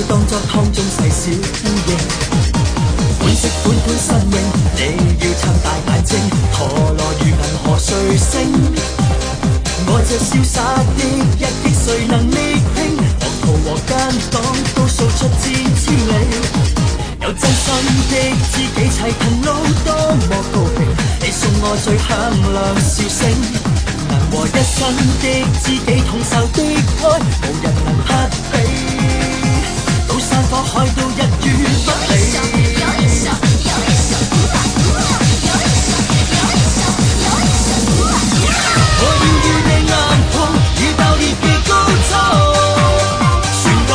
當作湯中細小烏蠅，款式款款新穎，你要撐大眼睛，陀螺如銀河彗星。我這瀟灑的一擊，誰能力拼？學徒和奸黨都掃出千里，有真心的知己齊同路，多麼高興！你送我最響亮笑聲，能和一生的知己同受的愛，無人能匹比。山火海都一於不理。我要與你硬碰，如爆裂嘅高速旋動，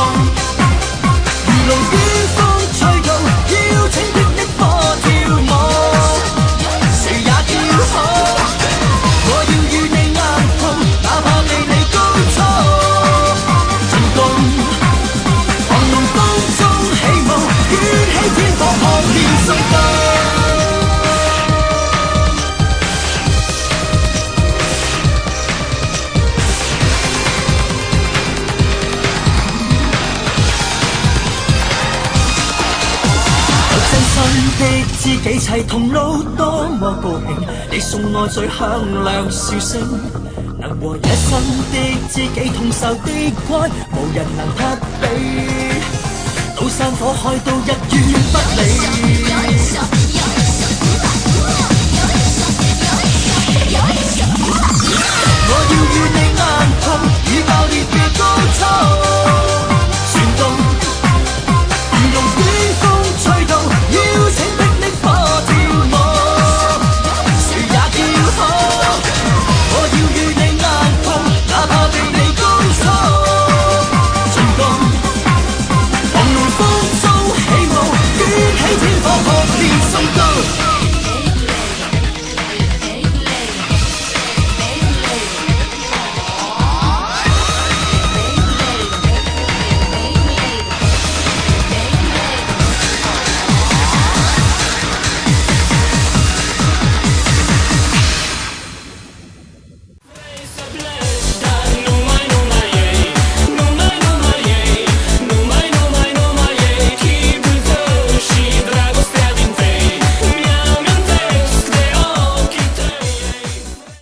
如龍捲風吹動，邀請霹靂火跳舞，誰也叫好。我要與你硬碰，哪怕離你高速進攻。天火看遍世界，有真心的知己齊同路，多麼高興！你送我最響亮笑聲，能和一生的知己同受的愛，無人能匹比。到山火海都一於不理。我要